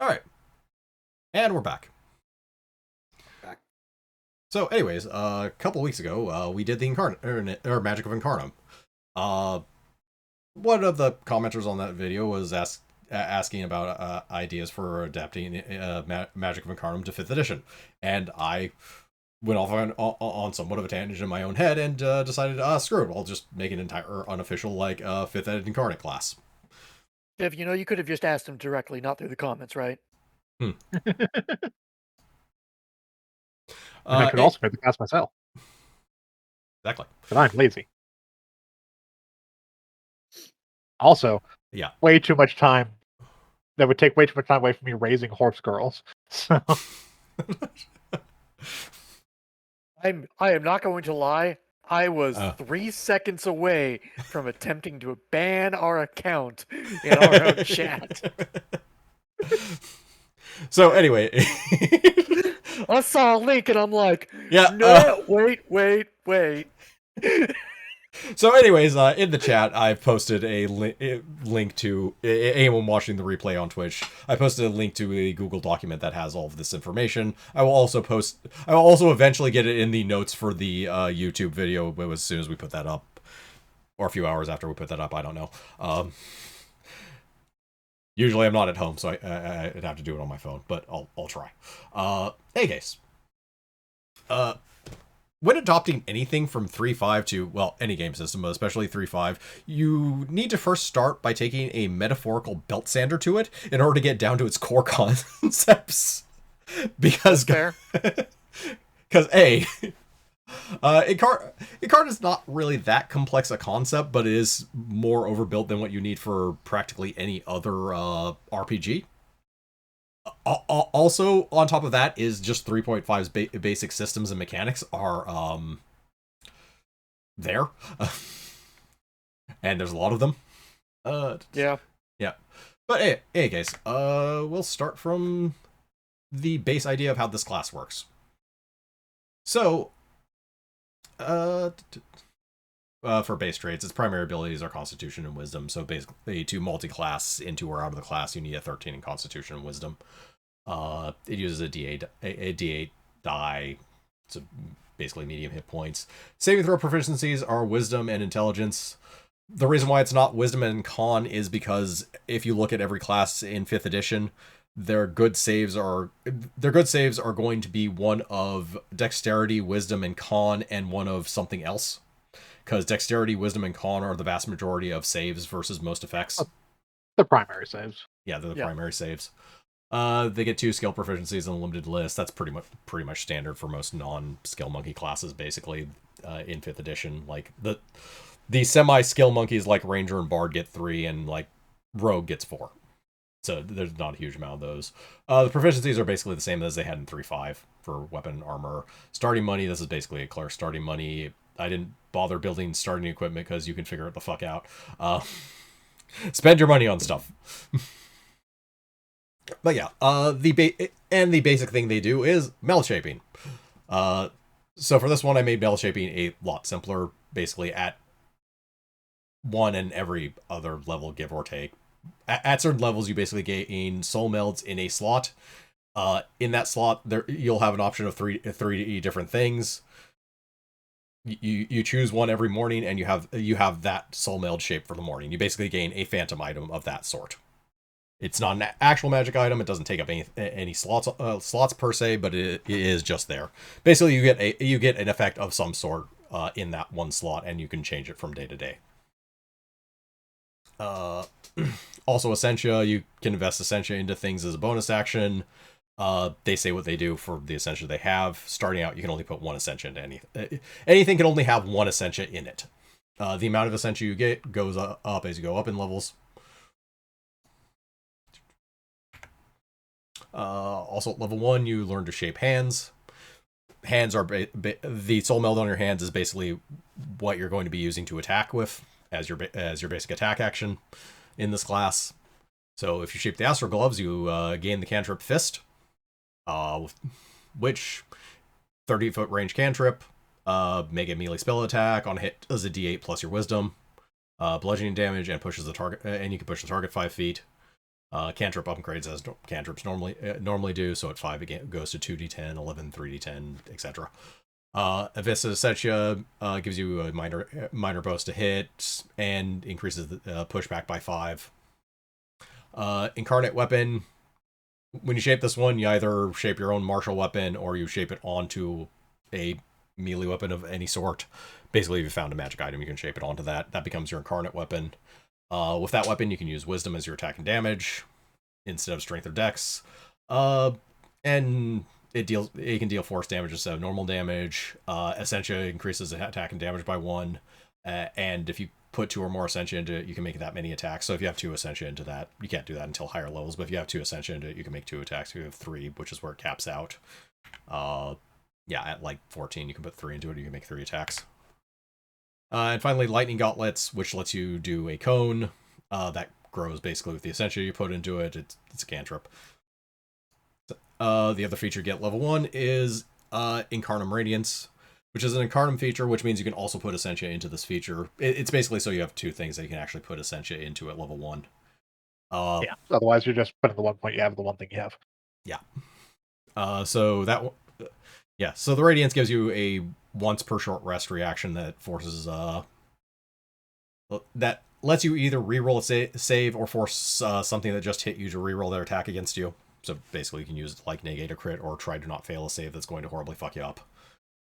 All right, and we're back. Back. So, anyways, a couple weeks ago, we did the Incarnate or Magic of Incarnum. Uh, one of the commenters on that video was asking about ideas for adapting Magic of Incarnum to Fifth Edition, and I went off on somewhat of a tangent in my own head and decided, screw it, I'll just make an entire unofficial Fifth Ed Incarnate class. If you could have just asked him directly, not through the comments, right? And I could also make the class myself. Exactly. But I'm lazy. Also, Yeah. way too much time. That would take way too much time away from me raising horse girls. So I am not going to lie. I was 3 seconds away from attempting to ban our account in our own chat. So anyway, I saw a link and I'm like, yeah, no, wait. So anyways, in the chat, I've posted a link to anyone watching the replay on Twitch. I posted a link to a Google document that has all of this information. I will also eventually get it in the notes for the YouTube video as soon as we put that up, or a few hours after we put that up. I don't know. Usually I'm not at home, so I'd have to do it on my phone, but I'll try. Hey guys. When adopting anything from 3.5 to, well, any game system, but especially 3.5, you need to first start by taking a metaphorical belt sander to it in order to get down to its core concepts. Because Incarnate is not really that complex a concept, but it is more overbuilt than what you need for practically any other RPG. Also, on top of that, is just 3.5's basic systems and mechanics are there, and there's a lot of them. Yeah. But hey, guys, we'll start from the base idea of how this class works. So, for base traits, its primary abilities are Constitution and Wisdom. So basically, to multi-class into or out of the class, you need a 13 in Constitution and Wisdom. It uses a D8 die, so basically medium hit points. Saving throw proficiencies are Wisdom and Intelligence. The reason why it's not Wisdom and Con is because if you look at every class in 5th edition, their good saves are going to be one of Dexterity, Wisdom, and Con, and one of something else. Because Dexterity, Wisdom, and Con are the vast majority of saves versus most effects. The primary saves. Yeah, they're the primary saves. They get 2 skill proficiencies on a limited list. That's pretty much standard for most non-skill monkey classes, basically, in 5th edition. Like, the semi-skill monkeys like Ranger and Bard get 3, and, like, Rogue gets 4. So there's not a huge amount of those. The proficiencies are basically the same as they had in 3.5 for weapon armor. Starting money, this is basically a clerk starting money. I didn't bother building starting equipment because you can figure it the fuck out. Spend your money on stuff. But yeah, the basic thing they do is meld shaping. So for this one, I made meld shaping a lot simpler, basically at 1 and every other level, give or take. At certain levels, you basically gain soul melds in a slot. In that slot, you'll have an option of three different things. You choose one every morning, and you have that soul meld shape for the morning. You basically gain a phantom item of that sort. It's not an actual magic item. It doesn't take up any slots per se, but it is just there. Basically, you get an effect of some sort in that one slot, and you can change it from day to day. Also, Essentia, you can invest Essentia into things as a bonus action. They say what they do for the Essentia they have. Starting out, you can only put 1 Essentia into anything. Anything can only have 1 Essentia in it. The amount of Essentia you get goes up as you go up in levels. Also, at level 1, you learn to shape hands. Hands are the soul meld on your hands is basically what you're going to be using to attack with as your basic attack action in this class. So if you shape the Astral Gloves, you gain the cantrip Fist, which 30-foot range cantrip, make a melee spell attack on hit as a D8 plus your Wisdom, bludgeoning damage, and pushes the target, and you can push the target 5 feet. Cantrip upgrades as cantrips normally do, so at 5 it goes to 2d10, 11, 3d10, etc. Avista Essentia gives you a minor bonus to hit and increases the pushback by 5. Incarnate Weapon. When you shape this one, you either shape your own martial weapon or you shape it onto a melee weapon of any sort. Basically, if you found a magic item, you can shape it onto that. That becomes your Incarnate Weapon. With that weapon, you can use Wisdom as your attack and damage instead of Strength or Dex. And it can deal force damage instead of normal damage. Essentia increases attack and damage by 1. And if you put 2 or more Essentia into it, you can make that many attacks. So if you have 2 Essentia into that, you can't do that until higher levels, but if you have 2 Essentia into it, you can make 2 attacks. If you have 3, which is where it caps out. At like 14, you can put 3 into it, you can make 3 attacks. And finally, Lightning Gauntlets, which lets you do a cone that grows basically with the Essentia you put into it. It's a cantrip. The other feature you get level 1 is Incarnum Radiance, which is an Incarnum feature, which means you can also put Essentia into this feature. It's basically so you have 2 things that you can actually put Essentia into at level 1. Yeah, otherwise you're just putting the 1 point you have, the 1 thing you have. Yeah. So the Radiance gives you a once per short rest reaction that forces that lets you either reroll a save or force something that just hit you to reroll their attack against you. So basically you can use it like negate a crit or try to not fail a save that's going to horribly fuck you up.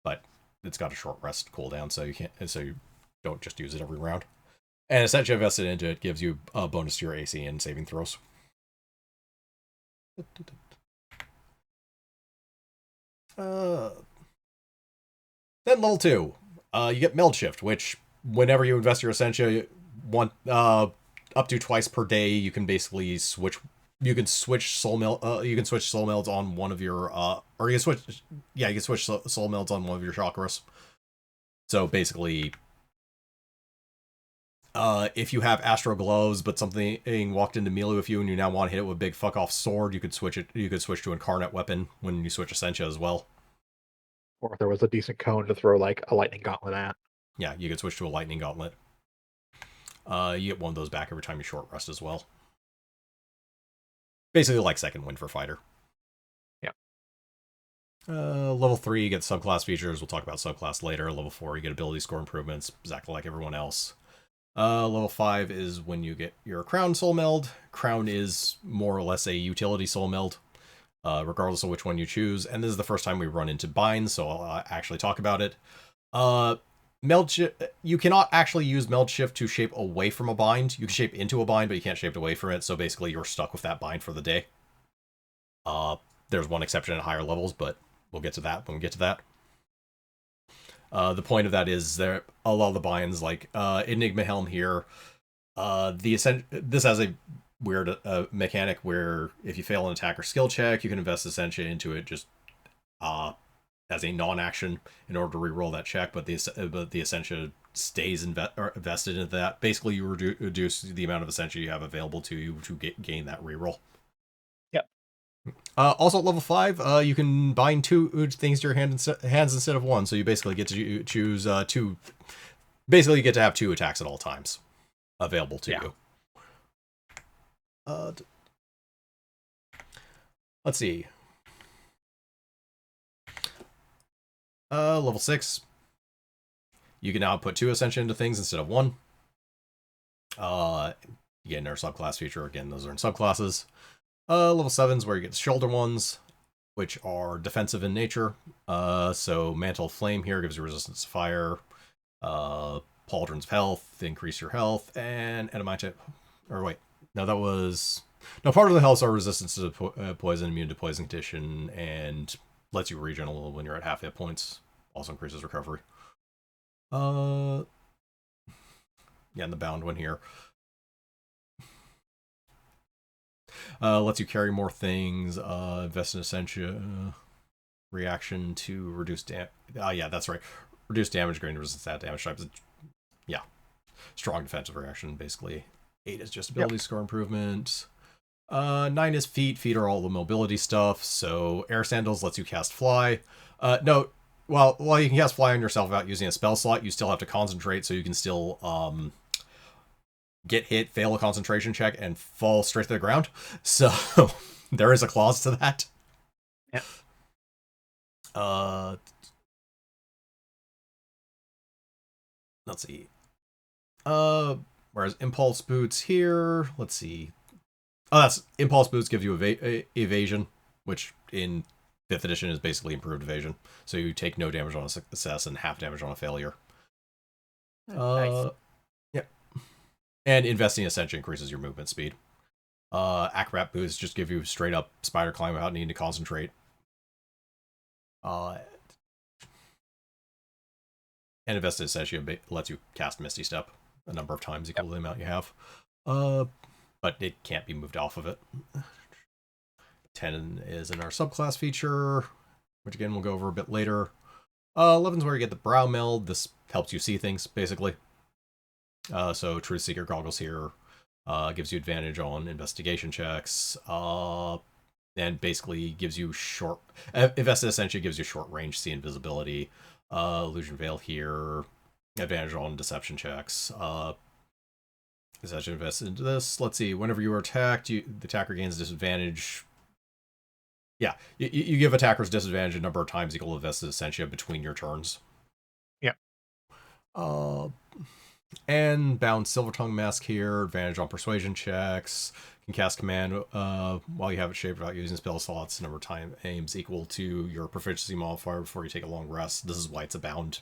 But it's got a short rest cooldown, so you don't just use it every round. And Essentia invested into it gives you a bonus to your AC and saving throws. Then level 2, you get Meld Shift, which whenever you invest your Essentia, up to twice per day, you can basically switch. You can switch soul melds on one of your or you can switch soul melds on one of your chakras. So basically, if you have Astro Gloves, but something walked into melee with you and you now want to hit it with a big fuck off sword, you could switch to Incarnate Weapon when you switch Essentia as well. Or if there was a decent cone to throw like a lightning gauntlet at. Yeah, you could switch to a lightning gauntlet. You get one of those back every time you short rest as well. Basically like second wind for fighter. Yeah. Level 3, you get subclass features. We'll talk about subclass later. Level 4, you get ability score improvements, exactly like everyone else. Level 5 is when you get your Crown Soul Meld. Crown is more or less a utility Soul Meld, regardless of which one you choose. And this is the first time we run into binds, so I'll actually talk about it. You cannot actually use Meld Shift to shape away from a bind. You can shape into a bind, but you can't shape away from it, so basically you're stuck with that bind for the day. There's one exception at higher levels, but we'll get to that when we get to that. The point of that is there a lot of the binds, like Enigma Helm here, this has a weird mechanic where if you fail an attack or skill check, you can invest Essentia into it just as a non-action in order to reroll that check, but the Essentia stays invested into that. Basically, you reduce the amount of Essentia you have available to you to gain that reroll. Yep. Also, at level 5, you can bind 2 things to your hands instead of 1, so you basically get to choose 2. Basically, you get to have 2 attacks at all times available to you. Let's see. Level 6. You can now put 2 Ascension into things instead of 1. You get another subclass feature. Again, those are in subclasses. Level 7 is where you get the shoulder ones, which are defensive in nature. So Mantle of Flame here gives you resistance to fire. Pauldrons of Health, increase your health. And Adamantite... Or wait, no, that was... No, part of the health are resistance to poison, immune to poison condition, and lets you regen a little when you're at half hit points. Also increases recovery. Yeah, and the bound one here. Lets you carry more things. Invest in Essentia. Reaction to reduce damage. Yeah, that's right. Reduce damage, gain resistance to damage types. Yeah. Strong defensive reaction, basically. 8 is just ability score improvement. 9 is feet. Feet are all the mobility stuff. So Air Sandals lets you cast Fly. No, while you can cast Fly on yourself without using a spell slot, you still have to concentrate, so you can still get hit, fail a concentration check, and fall straight to the ground. So there is a clause to that. Yeah. Let's see. Whereas Impulse Boots here, let's see. Oh, that's Impulse Boots gives you evasion, which in 5th edition is basically improved evasion. So you take no damage on a success and half damage on a failure. Nice. Yeah. And investing essentially increases your movement speed. Acrobat Boots just give you straight up spider climb without needing to concentrate. And invested essentially lets you cast Misty Step a number of times equal to the amount you have. But it can't be moved off of it. 10 is in our subclass feature, which again we'll go over a bit later. 11's where you get the brow meld. This helps you see things, basically. So Truth Seeker goggles here gives you advantage on investigation checks, and basically gives you short... Invested essentially gives you short range see invisibility. Illusion Veil here, advantage on deception checks. Essentially invested into this. Let's see, whenever you are attacked, the attacker gains disadvantage. Yeah, you give attackers disadvantage a number of times equal to Vested Essentia between your turns. Yeah. And Bound Silvertongue Mask here, advantage on persuasion checks. Can cast command while you have it shaped without using spell slots. Number of time aims equal to your proficiency modifier before you take a long rest. This is why it's a bound.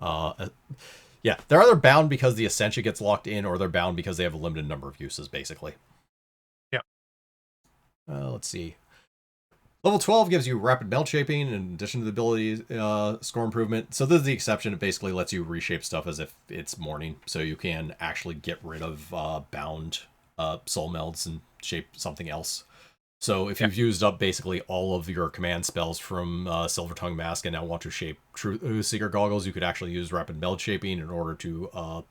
Yeah, they're either bound because the Essentia gets locked in, or they're bound because they have a limited number of uses, basically. Yeah. Let's see. Level 12 gives you rapid meld shaping in addition to the ability score improvement. So this is the exception. It basically lets you reshape stuff as if it's morning. So you can actually get rid of bound soul melds and shape something else. So if you've used up basically all of your command spells from Silvertongue Mask and now want to shape Truth Seeker Goggles, you could actually use rapid meld shaping in order to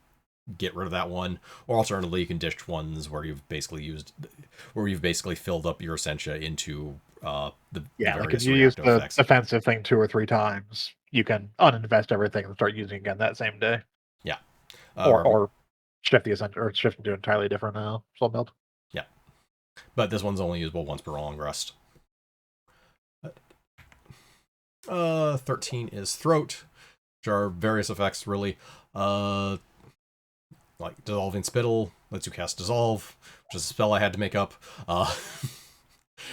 get rid of that one. Or alternatively, you can dish ones where you've basically filled up your Essentia into the like if you use the effects. offensive thing 2 or 3 times, you can uninvest everything and start using again that same day. Yeah. Or shift the Essentia, or shift into entirely different soul meld. Yeah. But this one's only usable once per long rest. 13 is Throat, which are various effects, really. Like Dissolving Spittle lets you cast Dissolve, which is a spell I had to make up.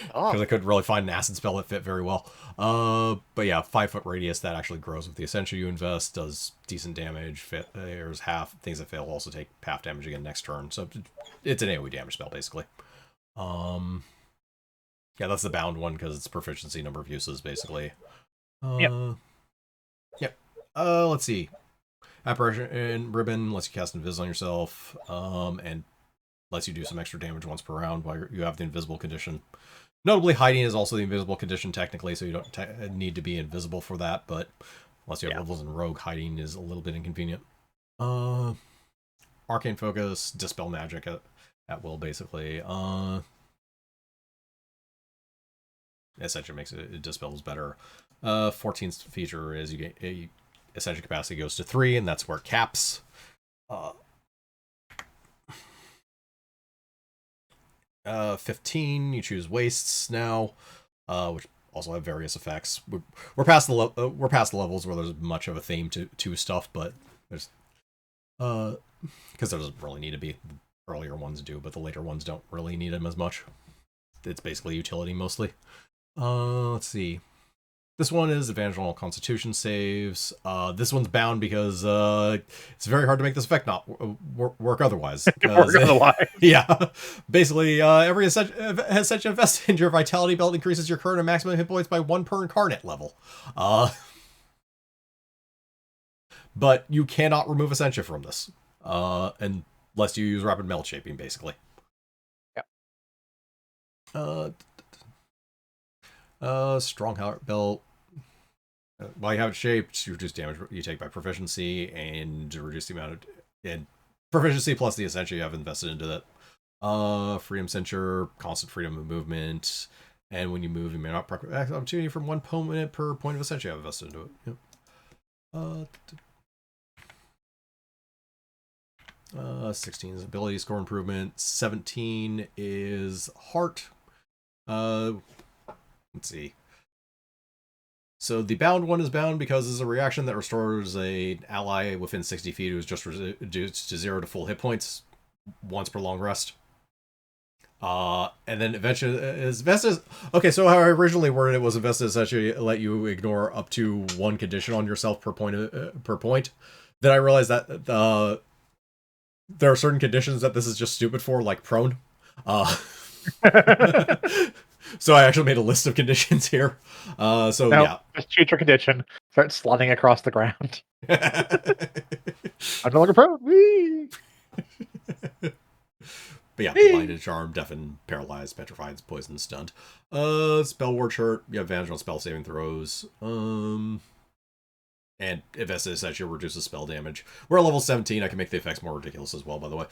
Because I couldn't really find an acid spell that fit very well. But yeah, 5-foot radius that actually grows with the Essentia you invest, does decent damage. There's half things that fail also take half damage again next turn. So it's an AoE damage spell basically. Yeah, that's the bound one because it's proficiency number of uses basically. Yep. Let's see. Apparition Ribbon lets you cast Invis on yourself, and lets you do some extra damage once per round while you have the invisible condition. Notably, hiding is also the invisible condition technically, so you don't need to be invisible for that, but unless you have levels in Rogue, hiding is a little bit inconvenient. Arcane Focus, Dispel Magic at will, basically. Essentially makes it dispels better. 14th feature is you get Essential capacity goes to 3, and that's where it caps. 15, you choose Wastes now, which also have various effects. We're past the levels where there's much of a theme to stuff, but there's because there doesn't really need to be. The earlier ones do, but the later ones don't really need them as much. It's basically utility mostly. Let's see. This one is advantage on all Constitution saves. This one's bound because it's very hard to make this effect not work otherwise. Yeah. Basically, every Essentia invested in your Vitality Belt increases your current and maximum hit points by 1 per Incarnate level. But you cannot remove Essentia from this. Unless you use Rapid Meld Shaping, basically. Yeah. Strong Heart Belt. While you have it shaped, you reduce damage you take by proficiency and reduce the amount of proficiency plus the Essentia you have invested into that. Freedom Censure, constant freedom of movement, and when you move, you may not proc opportunity from 1 opponent per point of Essentia you have invested into it. Yep. 16 is ability score improvement. 17 is heart. Let's see. So the bound one is bound because it's a reaction that restores an ally within 60 feet who is just reduced to 0 to full hit points once per long rest. And then eventually is vested. Okay, so how I originally worded it was invested essentially let you ignore up to one condition on yourself per point. Then I realized that there are certain conditions that this is just stupid for, like prone. So I actually made a list of conditions here. So no, yeah, just choose your condition. Start sliding across the ground. I'm no longer prone. Whee! But yeah, blinded, charmed, deafened, paralyzed, petrified, poisoned, stunned. Spell ward shirt. You have advantage on spell saving throws. And if SS actually reduces spell damage. We're at level 17. I can make the effects more ridiculous as well, by the way.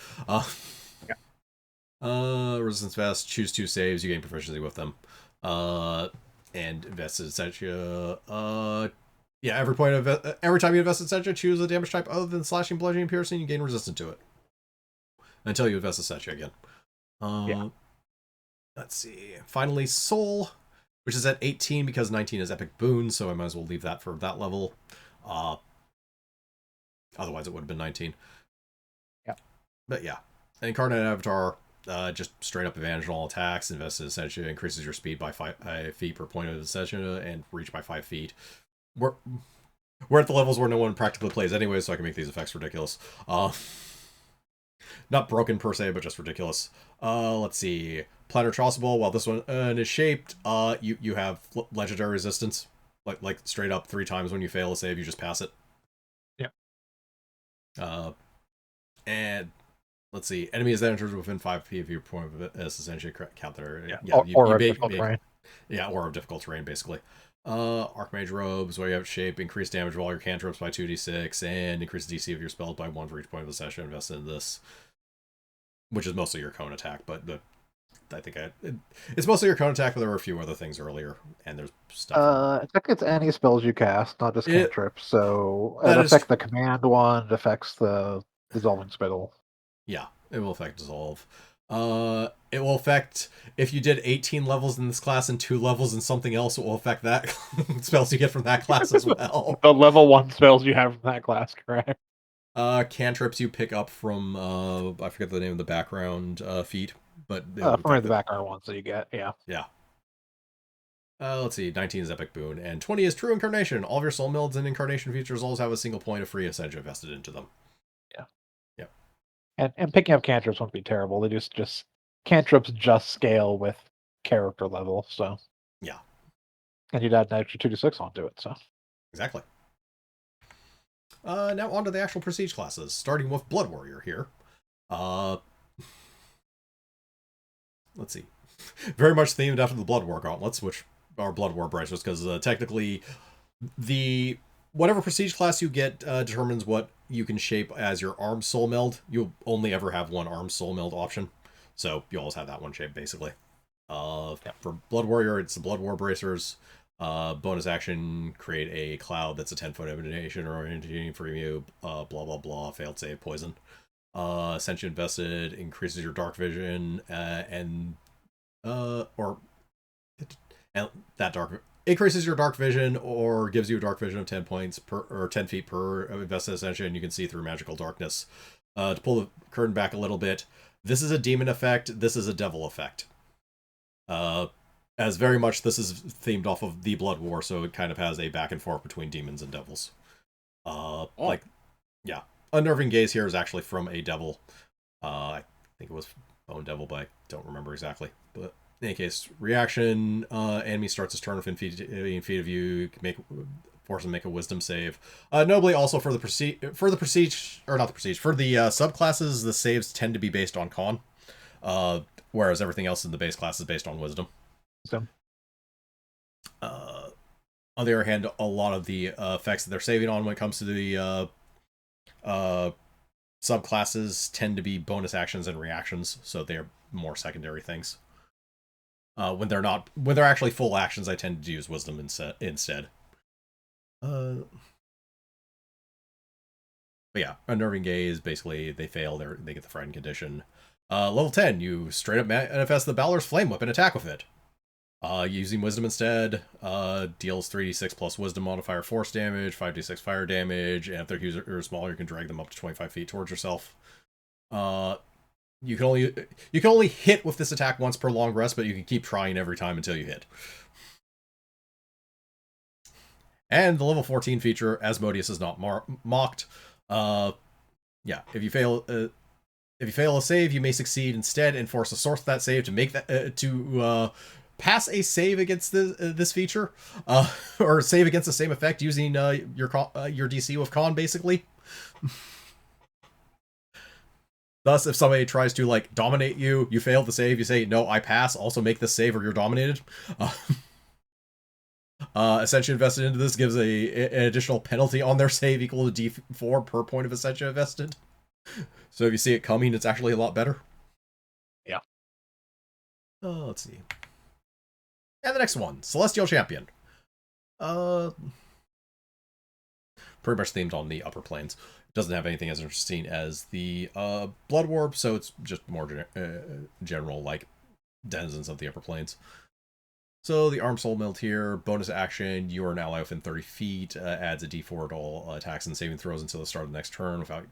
Resistance vest. Choose 2 saves. You gain proficiency with them. And invest in Essentia. Yeah, every time you invest in Essentia, choose a damage type other than slashing, bludgeoning, piercing. You gain resistance to it until you invest in Essentia again. Let's see. Finally, Soul, which is at 18 because 19 is Epic Boon, so I might as well leave that for that level. Otherwise, it would have been 19. Yeah. But yeah, Incarnate Avatar. Just straight up advantage on all attacks. Invested Essentia increases your speed by 5 feet per point of Essentia and reach by 5 feet. We're at the levels where no one practically plays anyway, so I can make these effects ridiculous. Not broken per se, but just ridiculous. Let's see. Planar Chasuble, while this one is shaped, you have legendary resistance. Like straight up 3 times when you fail a save, you just pass it. Yeah. And let's see. Enemies that enter within 5 feet of your point of it is essentially count their or of difficult terrain. Yeah, or of difficult terrain, basically. Archmage robes, where you have shape, increase damage of all your cantrips by 2d6, and increase the DC of your spells by 1 for each point of the session invested in this. Which is mostly your cone attack, but I think it's mostly your cone attack, but there were a few other things earlier, and there's stuff. I think it's any spells you cast, not just cantrips. So it affects the command one, it affects the dissolving spell. Yeah, it will affect dissolve. It will affect if you did 18 levels in this class and 2 levels in something else. It will affect that spells you get from that class as well. The level 1 spells you have from that class, correct? Cantrips you pick up from I forget the name of the background feat, but from the background ones that you get, yeah. Let's see, 19 is Epic Boon, and 20 is True Incarnation. All of your soul melds and incarnation features always have a single point of free Essentia invested into them. And picking up cantrips won't be terrible. They just cantrips just scale with character level, so yeah. And you'd add an extra 2d6 onto it, so exactly. Now on to the actual prestige classes, starting with Blood Warrior here. Let's see. Very much themed after the Blood War gauntlets, which are Blood War bracers, because technically whatever prestige class you get determines what you can shape as your arm soul meld. You'll only ever have one arm soul meld option, so you always have that one shape basically. For Blood Warrior, it's the Blood War bracers. Bonus action, create a cloud that's a 10-foot emanation or orientation for you. Blah blah blah. Failed save, poison. Ascension invested increases your dark vision increases your dark vision or gives you a dark vision of 10 points or 10 feet per invested ascension. You can see through magical darkness. To pull the curtain back a little bit, this is a demon effect. This is a devil effect. As very much this is themed off of the Blood War, so it kind of has a back and forth between demons and devils. Unnerving Gaze here is actually from a devil. I think it was Bone Devil, but I don't remember exactly. But in any case, reaction, enemy starts his turn within feet of you. You can force him to make a wisdom save. Notably, also for the subclasses, the saves tend to be based on con, whereas everything else in the base class is based on wisdom. So, on the other hand, a lot of the effects that they're saving on when it comes to the subclasses tend to be bonus actions and reactions, so they're more secondary things. When they're actually full actions, I tend to use wisdom instead. But But yeah, Unnerving Gaze, basically, they fail, they get the frightened condition. Level 10, you straight up manifest the Balor's Flame Whip and attack with it. Using Wisdom instead, deals 3d6 plus Wisdom modifier force damage, 5d6 fire damage, and if their users are smaller, you can drag them up to 25 feet towards yourself. You can only hit with this attack once per long rest, but you can keep trying every time until you hit. And the level 14 feature, Asmodeus is not mocked. Yeah, if you fail a save, you may succeed instead and force a source of that save to make that pass a save against this feature, or save against the same effect using your DC with con, basically. Thus, if somebody tries to like dominate you, you fail the save, you say, no, I pass, also make this save or you're dominated. Ascension invested into this gives an additional penalty on their save equal to D4 per point of Ascension invested. So if you see it coming, it's actually a lot better. Yeah. Let's see. And the next one, Celestial Champion. Pretty much themed on the upper planes. It doesn't have anything as interesting as the Blood Warp, so it's just more general, like, denizens of the upper planes. So the Armed Soul Melt here, bonus action, you are an ally within 30 feet, adds a d4 to all attacks and saving throws until the start of the next turn without...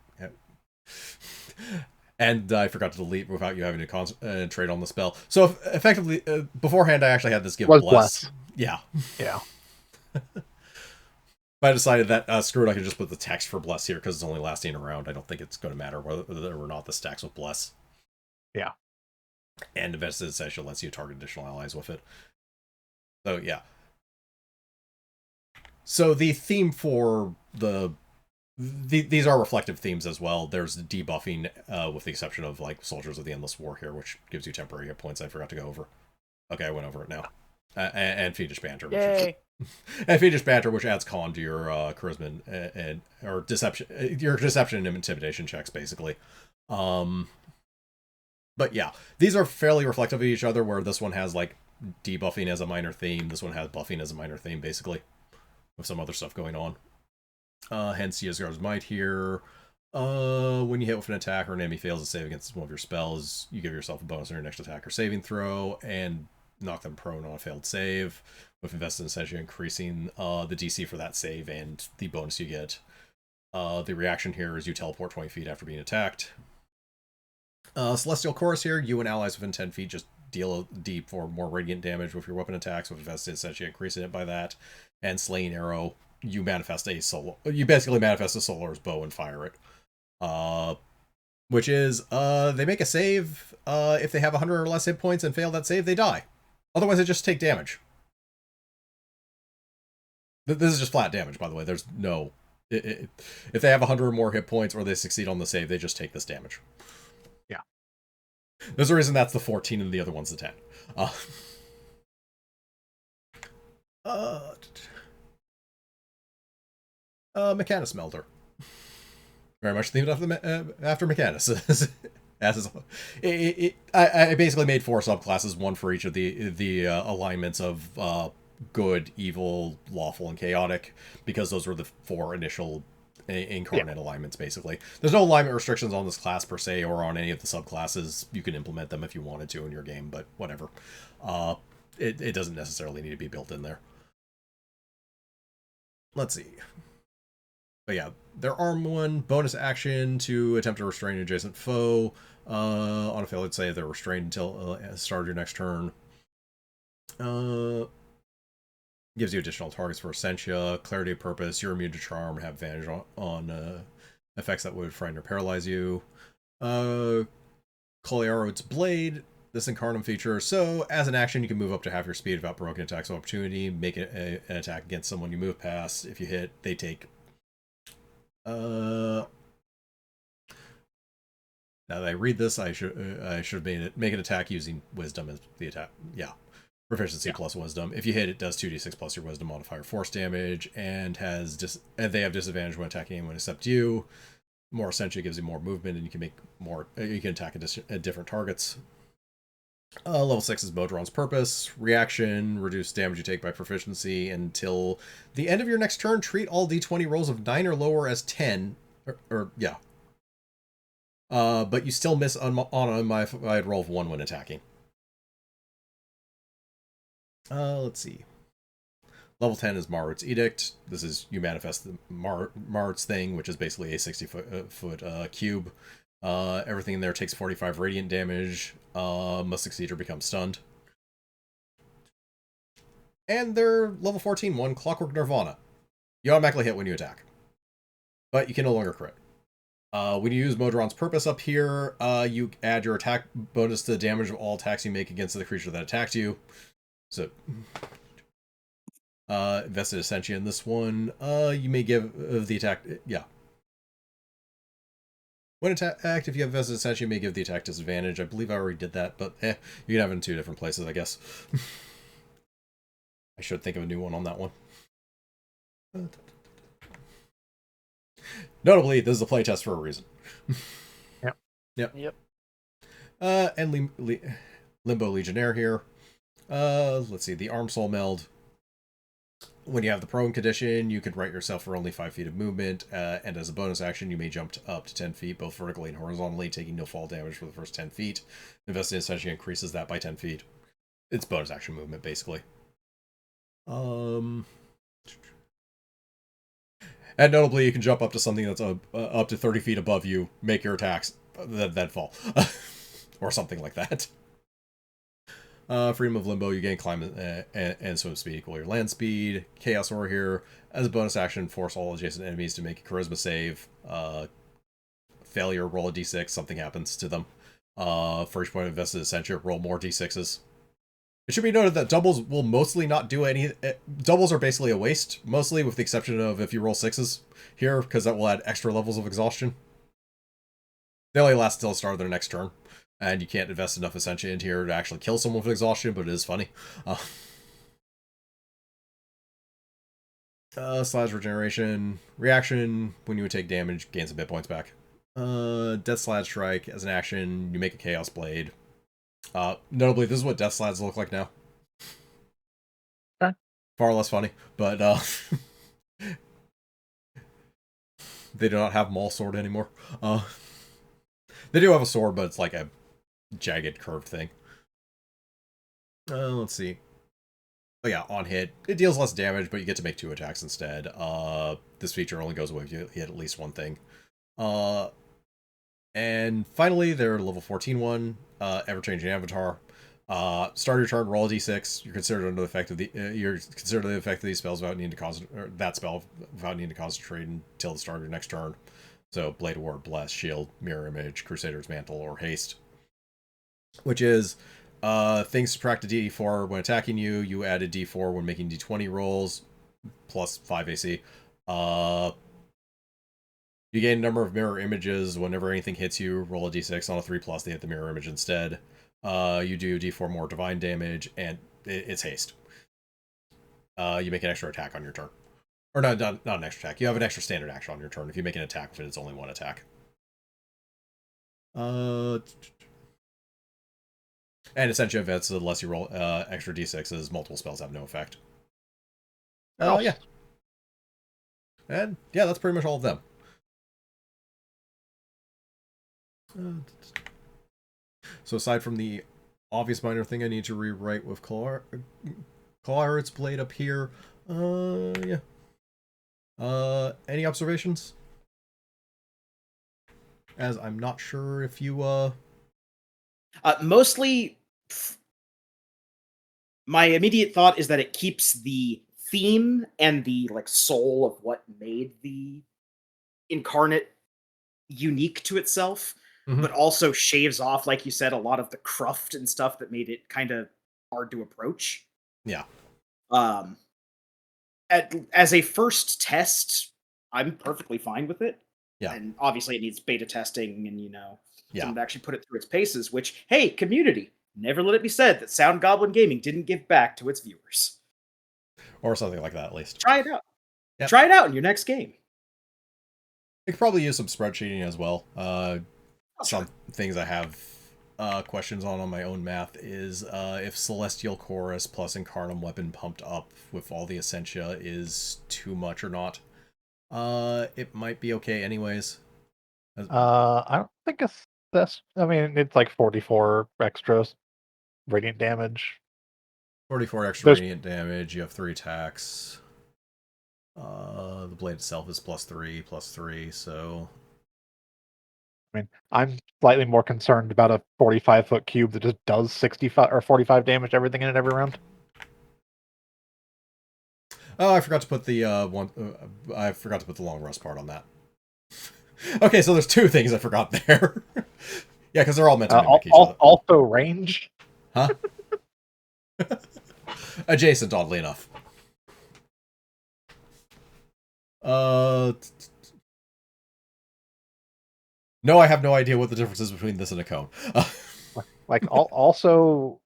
And I forgot to delete without you having to concentrate on the spell. So effectively, beforehand I actually had this give Bless. Yeah. Yeah. But I decided that, screw it, I could just put the text for Bless here because it's only lasting around. I don't think it's going to matter whether or not the stacks with Bless. Yeah. And Invested Essential lets you target additional allies with it. So, yeah. So the theme for these are reflective themes as well. There's debuffing, with the exception of, like, Soldiers of the Endless War here, which gives you temporary hit points I forgot to go over. Okay, I went over it now. And Fiendish Banter. Yay! And Fiendish Banter, which adds con to your charisma or deception, your deception and intimidation checks, basically. But yeah, these are fairly reflective of each other, where this one has, like, debuffing as a minor theme. This one has buffing as a minor theme, basically, with some other stuff going on. Hence Ysgar's Might here. When you hit with an attack or an enemy fails to save against one of your spells, you give yourself a bonus on your next attack or saving throw, and knock them prone on a failed save, with Invested essentially increasing the DC for that save and the bonus you get. The reaction here is you teleport 20 feet after being attacked. Celestial Chorus here, you and allies within 10 feet just deal a d4 more radiant damage with your weapon attacks, with Invested essentially increasing it by that. And Slaying Arrow, you basically manifest a Solar's Bow and fire it. Which is, they make a save, if they have 100 or less hit points and fail that save, they die. Otherwise, they just take damage. This is just flat damage, by the way. There's no... if they have 100 or more hit points or they succeed on the save, they just take this damage. Yeah. There's a reason that's the 14 and the other one's the 10. Mechanus Melter. Very much themed after Mechanus. I basically made 4 subclasses, one for each of the alignments of good, evil, lawful, and chaotic, because those were the 4 initial incarnate alignments, basically. There's no alignment restrictions on this class per se, or on any of the subclasses. You can implement them if you wanted to in your game, but whatever. It doesn't necessarily need to be built in there. Let's see. But yeah, their arm one, bonus action to attempt to restrain an adjacent foe. On a fail, let's say they're restrained until start of your next turn. Gives you additional targets for Essentia, clarity of purpose, you're immune to charm, have advantage on effects that would frighten or paralyze you. Coliaro's Blade, this Incarnate feature. So, as an action, you can move up to half your speed without broken attacks of opportunity, make an attack against someone you move past. If you hit, they take... now that I read this, I should have made it make an attack using Wisdom as the attack. Yeah. Proficiency plus Wisdom. If you hit, it does 2d6 plus your Wisdom modifier force damage, and they have disadvantage when attacking anyone except you. More Essentia gives you more movement, and you can make more. You can attack at different targets. Level 6 is Modron's Purpose. Reaction, reduce damage you take by proficiency until the end of your next turn. Treat all d20 rolls of 9 or lower as 10 Or yeah. But you still miss on a modified roll of 1 when attacking. Let's see. Level 10 is Marut's Edict. This is you manifest the Marut's thing, which is basically a 60-foot cube. Everything in there takes 45 radiant damage. Must succeed or become stunned. And they're level 14 one Clockwork Nirvana. You automatically hit when you attack, but you can no longer crit. When you use Modron's Purpose up here, you add your attack bonus to the damage of all attacks you make against the creature that attacked you. So, Vested Essentia in this one. You may give the attack... Yeah. When attacked, if you have Vested Essentia, you may give the attack disadvantage. I believe I already did that, but you can have it in 2 different places, I guess. I should think of a new one on that one. Notably, this is a playtest for a reason. Yep. And Limbo Legionnaire here. Let's see, the Arm Soul Meld. When you have the prone condition, you can right yourself for only 5 feet of movement, and as a bonus action, you may jump up to 10 feet, both vertically and horizontally, taking no fall damage for the first 10 feet. Invested essentially increases that by 10 feet. It's bonus action movement, basically. And notably, you can jump up to something that's up to 30 feet above you, make your attacks, then fall. Or something like that. Freedom of Limbo, you gain climb and swim speed equal your land speed. Chaos Aura here. As a bonus action, force all adjacent enemies to make a charisma save. Failure, roll a d6, something happens to them. For each point of invested essentia, roll more d6s. It should be noted that doubles will mostly not do any... Doubles are basically a waste, mostly with the exception of if you roll 6s here, because that will add extra levels of exhaustion. They only last till the start of their next turn, and you can't invest enough essentia into here to actually kill someone with exhaustion, but it is funny. Slash regeneration. Reaction, when you would take damage, gain some hit points back. Death Slad Strike, as an action, you make a Chaos Blade. Notably, this is what Death Slads look like now. Okay. Far less funny, but they do not have Maul Sword anymore. They do have a sword, but it's like a jagged, curved thing. Let's see. Oh yeah, on hit, it deals less damage, but you get to make 2 attacks instead. This feature only goes away if you hit at least one thing. And finally, their level 14 one, ever-changing avatar. Start your turn, roll a d6. You're considered under the effect of these spells without needing to without needing to concentrate until the start of your next turn. So, Blade of War, Bless, Shield, Mirror Image, Crusader's Mantle, or Haste. Which is things subtract a d4 when attacking you. You add a d4 when making d20 rolls, plus 5 AC. You gain a number of mirror images whenever anything hits you. Roll a d6 on a 3+, they hit the mirror image instead. You do d4 more divine damage, and it's haste. You make an extra attack on your turn. Or not an extra attack. You have an extra standard action on your turn. If you make an attack with it, it's only 1 attack. And essentially events, unless you roll extra d6s, multiple spells have no effect. Yeah. And yeah, that's pretty much all of them. So aside from the obvious minor thing I need to rewrite with Clawheart's Blade up here, yeah. Any observations? As I'm not sure if you, Mostly, my immediate thought is that it keeps the theme and the soul of what made the Incarnate unique to itself, but also shaves off, like you said, a lot of the cruft and stuff that made it kind of hard to approach. Yeah. As a first test, I'm perfectly fine with it. Yeah. And obviously it needs beta testing and, Yeah. to actually put it through its paces, which, hey, community, never let it be said that Sound Goblin Gaming didn't give back to its viewers. Or something like that, at least. Try it out. Yep. Try it out in your next game. I could probably use some spreadsheeting as well. Some Sure. things I have questions on my own math is if Celestial Chorus plus Incarnum Weapon pumped up with all the Essentia is too much or not. It might be okay anyways. I don't think that's. I mean, it's like 44 extras radiant damage. 44 extra There's radiant damage. You have 3 attacks. The blade itself is +3, so I mean, I'm slightly more concerned about a 45-foot cube that just does 65 or 45 damage to everything in it every round. oh, I forgot to put the one. I forgot to put the long rest part on that. Okay, so there's 2 things I forgot there. Yeah, because they're all meant to mimic each other. Also range. Huh? Adjacent, oddly enough. No, I have no idea what the difference is between this and a cone. Like also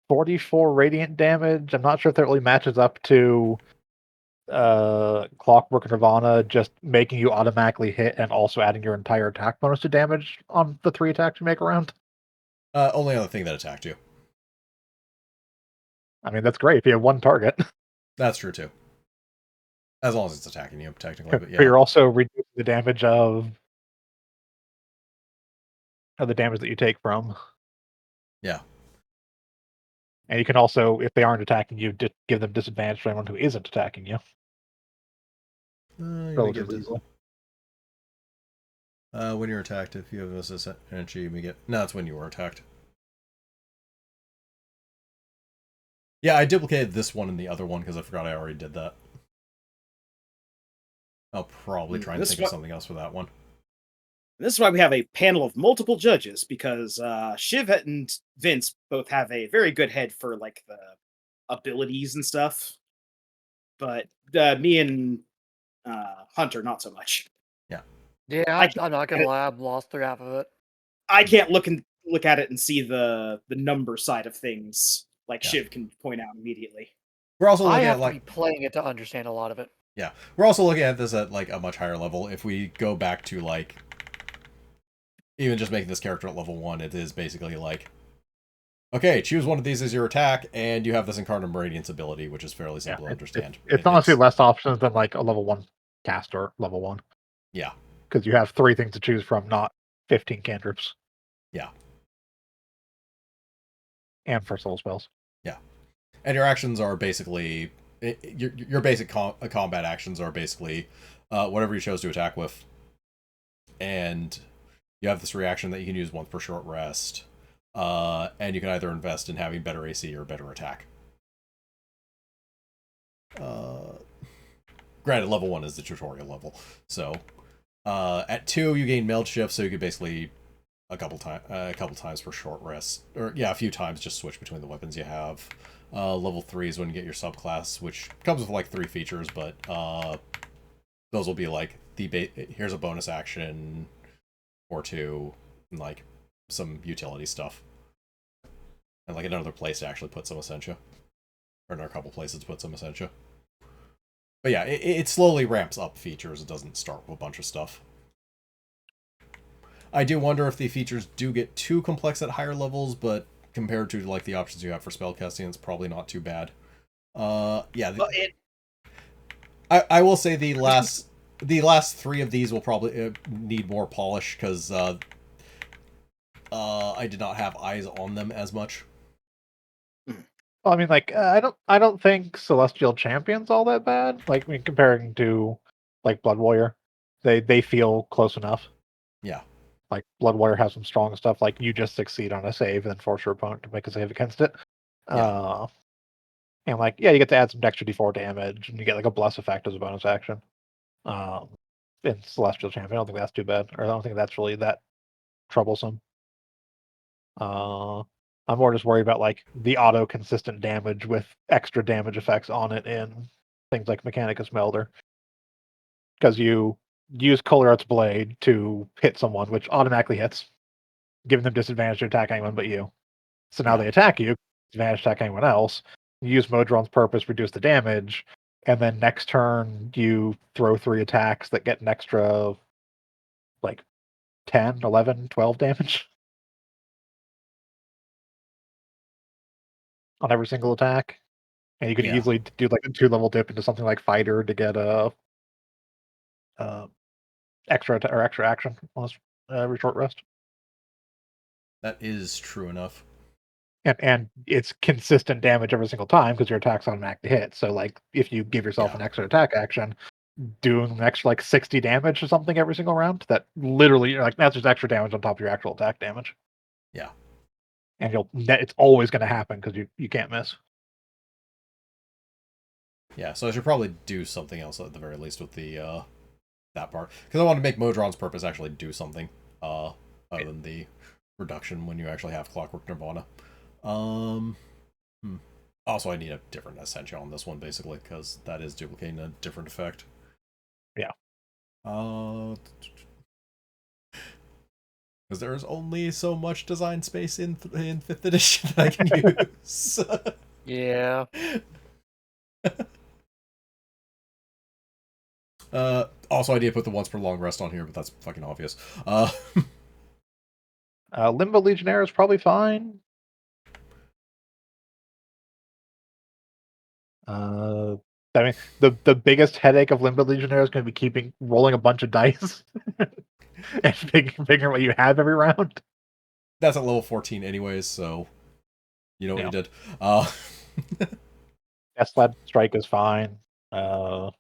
44 radiant damage. I'm not sure if that really matches up to Clockwork Nirvana just making you automatically hit and also adding your entire attack bonus to damage on the 3 attacks you make around. Only other thing that attacked you. I mean, that's great if you have 1 target. That's true too. As long as it's attacking you, technically. But yeah. But you're also reducing the damage of the damage that you take from. Yeah. And you can also, if they aren't attacking you, give them disadvantage to anyone who isn't attacking you. Relatively easily. When you're attacked, if you have this energy, you may get. No, that's when you were attacked. Yeah, I duplicated this one and the other one because I forgot I already did that. I'll probably try and think of something else for that one. This is why we have a panel of multiple judges, because Shiv and Vince both have a very good head for like the abilities and stuff, but me and Hunter not so much. Yeah, I'm not gonna lie, I've lost through half of it. I can't look at it and see the number side of things like Shiv can point out immediately. We're also looking I have at like to be playing it to understand a lot of it. Yeah, we're also looking at this at like a much higher level. If we go back to like even just making this character at level 1, it is basically like, okay, choose one of these as your attack, and you have this Incarnate Radiance ability, which is fairly simple to understand. It's honestly less options than like a level 1 caster, level 1. Yeah. Because you have 3 things to choose from, not 15 cantrips. Yeah. And first level spells. Yeah. And your actions are basically your basic combat actions are basically whatever you chose to attack with, and you have this reaction that you can use once per short rest, and you can either invest in having better AC or better attack. Granted, level 1 is the tutorial level, so at 2 you gain meld shift, so you could basically a couple times per short rest, or yeah, a few times just switch between the weapons you have. Level 3 is when you get your subclass, which comes with like 3 features, but those will be like here's a bonus action or 2, and like some utility stuff, and like another place to actually put some Essentia, or another couple places to put some Essentia. But yeah, it slowly ramps up features. It doesn't start with a bunch of stuff. I do wonder if the features do get too complex at higher levels, but compared to like the options you have for spellcasting, it's probably not too bad. Yeah. I will say the last 3 of these will probably need more polish, because I did not have eyes on them as much. Well, I mean, like I don't think Celestial Champion's all that bad. Like, I mean, comparing to like Blood Warrior, they feel close enough. Yeah. Like Blood Warrior has some strong stuff, like you just succeed on a save and then force your opponent to make a save against it. Yeah. And like, yeah, you get to add some extra D4 damage, and you get like a bless effect as a bonus action. In Celestial Champion, I don't think that's too bad, or I don't think that's really that troublesome. I'm more just worried about like the auto consistent damage with extra damage effects on it in things like Mechanicus Melder, because you use Colart's Blade to hit someone, which automatically hits, giving them disadvantage to attack anyone but you. So now they attack you, disadvantage to attack anyone else. You use Modron's Purpose, reduce the damage, and then next turn you throw 3 attacks that get an extra like 10, 11, 12 damage on every single attack. And you could easily do like a 2-level dip into something like Fighter to get a extra action on every short rest. That is true enough. And it's consistent damage every single time because your attack's automatic to hit. So like if you give yourself an extra attack action, doing an extra like 60 damage or something every single round, that literally like that's just extra damage on top of your actual attack damage. Yeah. And it's always going to happen because you can't miss. Yeah, so I should probably do something else at the very least with the that part, because I want to make Modron's purpose actually do something other than the reduction when you actually have Clockwork Nirvana. Also, I need a different Essentia on this one basically because that is duplicating a different effect. Yeah. Because there's only so much design space in 5th edition that I can use. Yeah. Also, I need to put the once per long rest on here, but that's fucking obvious. Limbo Legionnaire is probably fine. I mean, the biggest headache of Limbo Legionnaire is going to be rolling a bunch of dice and figuring what you have every round. That's at level 14 anyways, so you know what you did. Death Strike is fine. Yeah.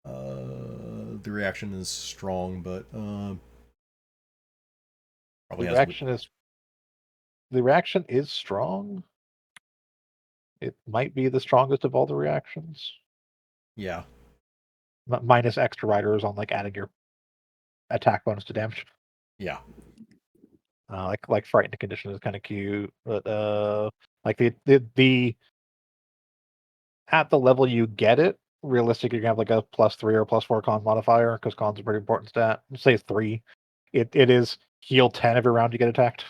The reaction is strong, but probably the reaction is strong. It might be the strongest of all the reactions. Yeah. Minus extra riders on like adding your attack bonus to damage. Yeah. Like frightened condition is kind of cute, but like the at the level you get it, realistically, you can have like a +3 or +4 con modifier because con's a pretty important stat. Say 3. It is heal 10 every round you get attacked.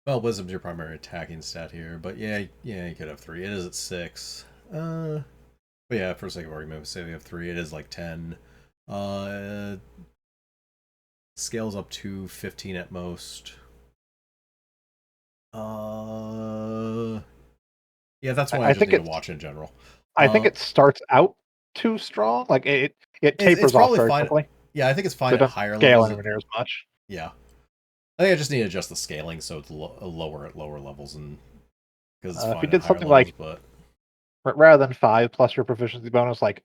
Well, Wisdom's your primary attacking stat here, but yeah, you could have 3. It is at 6. But yeah, for sake of argument, say we have 3, it is like 10. Scales up to 15 at most. Yeah, that's why I just need to watch in general. I think it starts out too strong. Like it tapers off very quickly. Yeah, I think it's fine so at higher scale levels. Anywhere near as much. Yeah, I think I just need to adjust the scaling so it's lower at lower levels, and because it's fine if you did something levels, like, but rather than 5 plus your proficiency bonus, like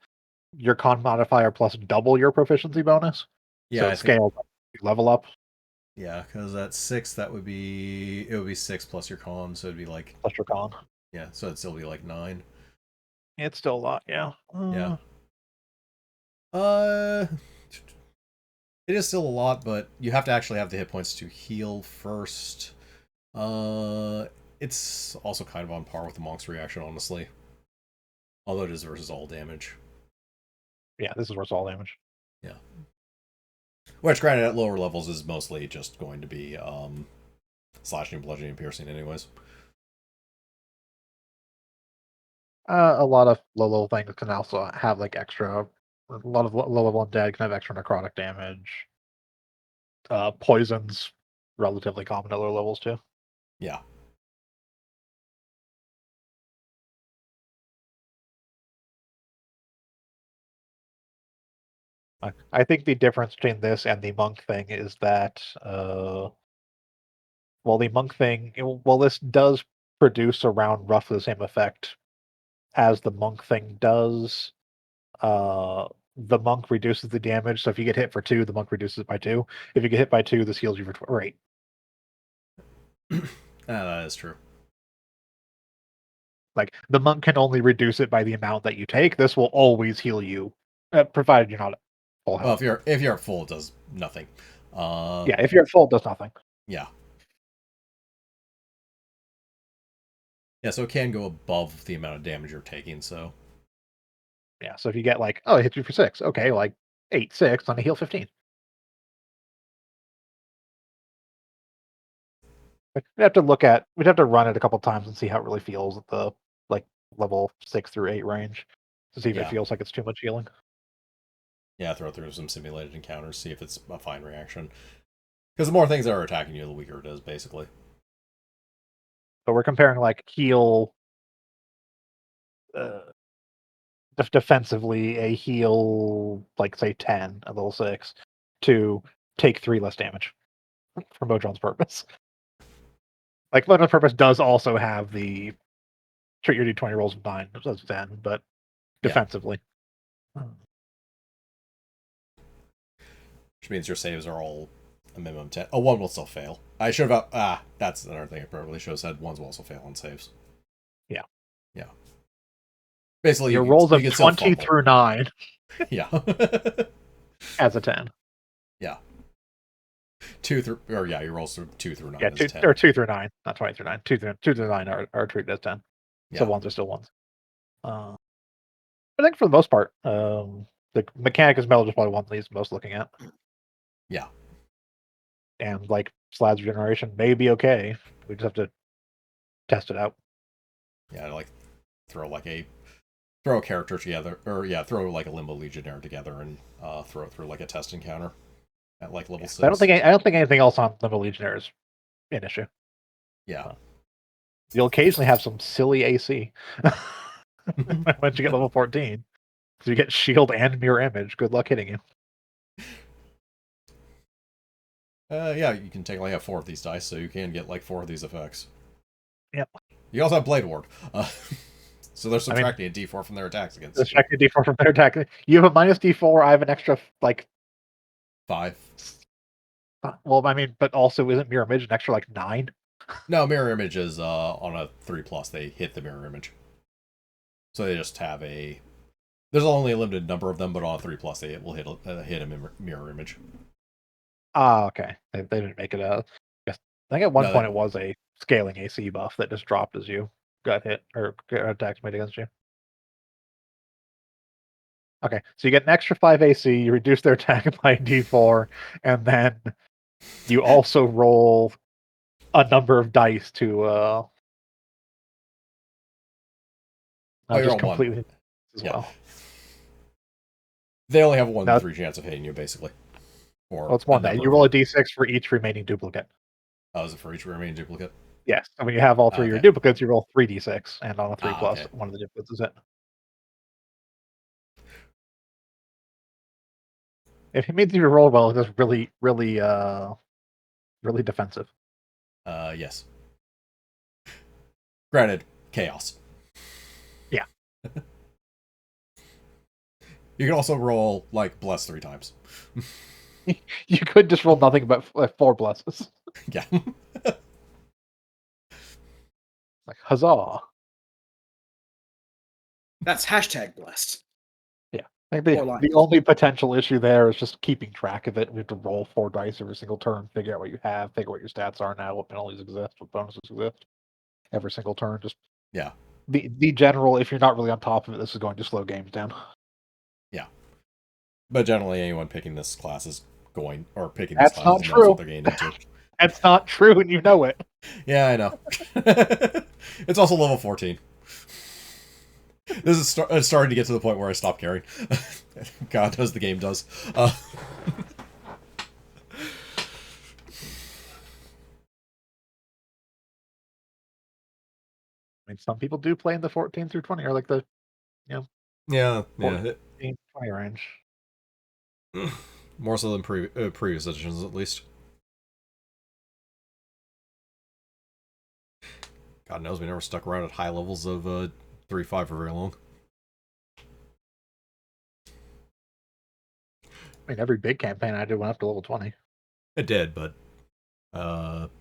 your con modifier plus double your proficiency bonus. Yeah, so scale level up. Yeah, because at 6 it would be 6 plus your con, so it'd be like plus your con. Yeah, so it'd still be like 9. It's still a lot, yeah. Yeah. It is still a lot, but you have to actually have the hit points to heal first. It's also kind of on par with the Monk's reaction, honestly. Although it is versus all damage. Yeah, this is versus all damage. Yeah. Which, granted, at lower levels is mostly just going to be slashing, bludgeoning, piercing anyways. A lot of low-level things can also have like extra. A lot of low-level undead can have extra necrotic damage. Poisons, relatively common at lower levels too. Yeah. I think the difference between this and the monk thing is that, the monk thing, this does produce around roughly the same effect as the monk thing does. The monk reduces the damage, so if you get hit for 2, the monk reduces it by 2. If you get hit by 2, this heals you for 8. That is true. Like, the monk can only reduce it by the amount that you take. This will always heal you, provided you're not at full health. Well, if you're at full, it does nothing. Yeah, if you're at full, it does nothing. Yeah. Yeah, so it can go above the amount of damage you're taking, so... Yeah, so if you get like, it hits you for 6. Okay, like 8, 6, let me heal 15. We'd have to run it a couple times and see how it really feels at the like level 6 through 8 range to see if it feels like it's too much healing. Yeah, throw through some simulated encounters, see if it's a fine reaction. Because the more things that are attacking you, the weaker it is, basically. but we're comparing like heal defensively a heal like say 10 a level 6 to take 3 less damage for Modron's purpose. Like Modron's purpose does also have the treat your d20 rolls of 9, which does 10, but defensively. Which means your saves are all a minimum 10. Oh, one will still fail. I should have... that's another thing I probably should have said. Ones will also fail on saves. Yeah. Yeah. Basically, your rolls of you can still 20 fumble. through 9 Yeah. as a 10. Yeah. 2 through... Or yeah, your rolls through 2 through 9 Yeah, is 10. 2 through 9, not 20 through 9. 2 through 9 are treated as 10. Yeah. So ones are still ones. I think for the most part, the Mechanicus Metal is probably one that he's most looking at. Yeah. And like Slad's regeneration may be okay. We just have to test it out. Yeah, like throw a character together, or throw like a Limbo Legionnaire together and throw it through like a test encounter at like level 6. I don't think anything else on Limbo Legionnaire is an issue. Yeah. You'll occasionally have some silly AC once you get level 14. So you get shield and mirror image. Good luck hitting you. Yeah, you can technically have 4 of these dice, so you can get like 4 of these effects. Yep. You also have Blade Ward. So they're subtracting a d4 from their attacks against you. Subtracting a d4 from their attack. You have a minus d4. I have an extra, like... 5. Well, I mean, but also isn't mirror image an extra, like, 9? No, mirror image is on a 3+. They hit the mirror image. So they just have a... There's only a limited number of them, but on a 3+, they will hit a mirror image. Ah, okay. They didn't make it a... I think at one point it was a scaling AC buff that just dropped as you got hit or attacks made against you. Okay, so you get an extra 5 AC, you reduce their attack by d4, and then you also roll a number of dice to just completely as well. They only have a 1 in 3 chance of hitting you, basically. Well, it's more than that. You roll a d6 for each remaining duplicate. Oh, is it for each remaining duplicate? Yes. And when you have all 3 of your duplicates, you roll 3d6, and on a 3+, one of the duplicates is it. If it means you roll well, it's really, really, really defensive. Yes. Granted, chaos. Yeah. You can also roll, like, bless 3 times. You could just roll nothing but 4 blesses. Yeah. Like, huzzah. That's hashtag blessed. Yeah. I think the only potential issue there is just keeping track of it. We have to roll 4 dice every single turn, figure out what you have, figure out what your stats are now, what penalties exist, what bonuses exist. Every single turn. Just the general, if you're not really on top of it, this is going to slow games down. Yeah. But generally anyone picking this class is going, or picking this class not is true. what they're getting into. That's not true, and you know it. Yeah, I know. It's also level 14. This is starting to get to the point where I stop caring. God, as the game does. I mean, some people do play in the 14 through 20, or like the, 14, 20 range. More so than previous editions, at least. God knows we never stuck around at high levels of 3-5 for very long. I mean, every big campaign I did went up to level 20. It did, but level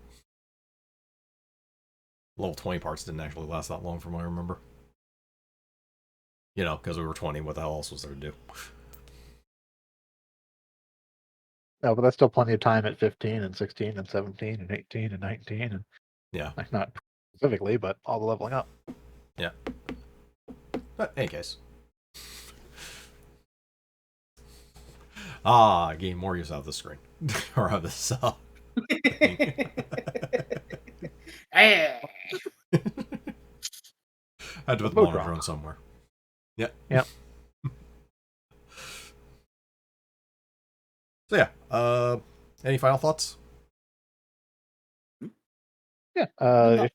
20 parts didn't actually last that long from what I remember. You know, because we were 20, what the hell else was there to do? No, but that's still plenty of time at 15 and 16 and 17 and 18 and 19 and like not specifically, but all the leveling up. Yeah. But in any case. Getting more use out of the screen. Or out of this Hey. I had to put the monitor on somewhere. Yeah. Yep. So yeah, any final thoughts? Yeah.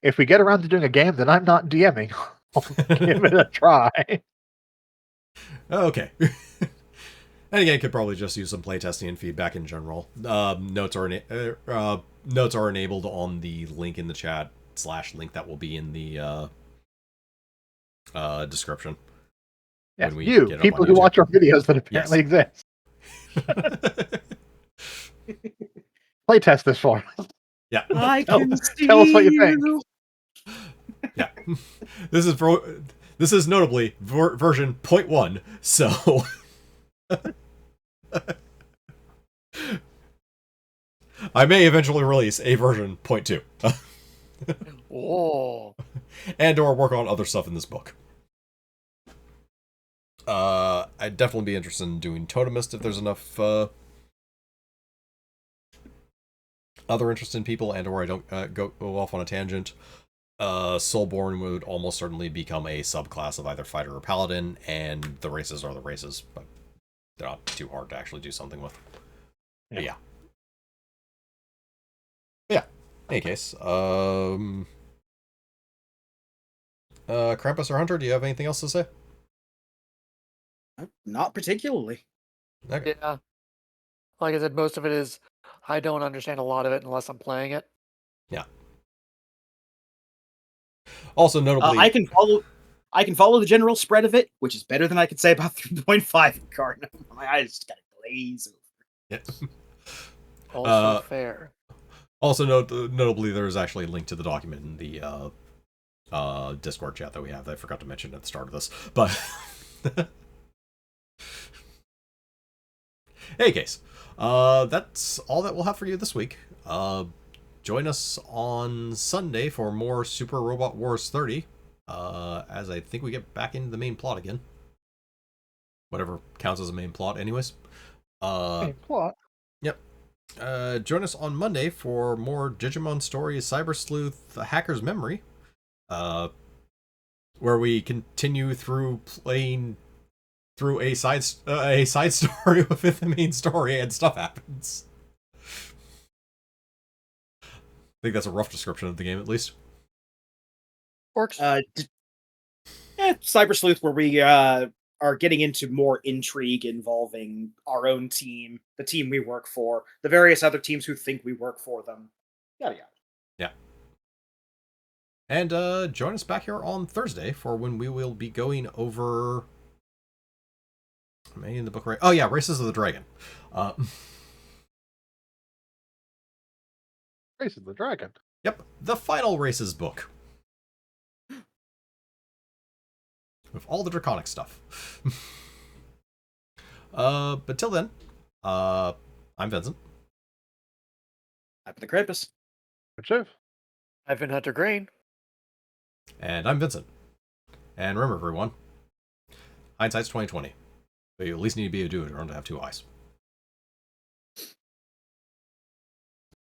If we get around to doing a game, then I'm not DMing. I'll give it a try. Okay. And again, could probably just use some playtesting and feedback in general. Notes are enabled on the link in the chat / link that will be in the description. Yes, when we you, get up people on who YouTube. watch our videos that apparently exist. Playtest this for us. Yeah. I Tell- can see tell us what you think. Yeah. This is notably version 0.1, so I may eventually release a version 0.2. Oh, And or work on other stuff in this book. I'd definitely be interested in doing Totemist if there's enough other interested people, and or I don't go off on a tangent. Soulborn would almost certainly become a subclass of either fighter or paladin, and the races are the races, but they're not too hard to actually do something with. But yeah. Yeah. In any case, Krampus or Hunter, do you have anything else to say? Not particularly. Okay. yeah. Like I said, most of it is I don't understand a lot of it unless I'm playing it. Yeah. Also, notably, I can follow the general spread of it, which is better than I could say about 3.5 Incarnate. My eyes just got to glaze over. yeah. Also fair. Also, notably, there is actually a link to the document in the Discord chat that we have that I forgot to mention at the start of this. But, in any case, that's all that we'll have for you this week. Join us on Sunday for more Super Robot Wars 30, as I think we get back into the main plot again. Whatever counts as a main plot, anyways. Main plot. Yep. Join us on Monday for more Digimon Stories Cyber Sleuth Hacker's Memory, where we continue through playing through a side story within the main story and stuff happens. I think that's a rough description of the game, at least. Works. Cyber Sleuth, where we are getting into more intrigue involving our own team, the team we work for, the various other teams who think we work for them, yada yada. Yeah. And join us back here on Thursday for when we will be going over... Am I in the book right? Oh yeah, Races of the Dragon. Race of the Dragon. Yep, the final Races book. With all the draconic stuff. But till then, I'm Vincent. I've been the Krampus. Which I've been Hunter Green. And I'm Vincent. And remember, everyone, hindsight's 20/20. But you at least need to be a dude or to have two eyes.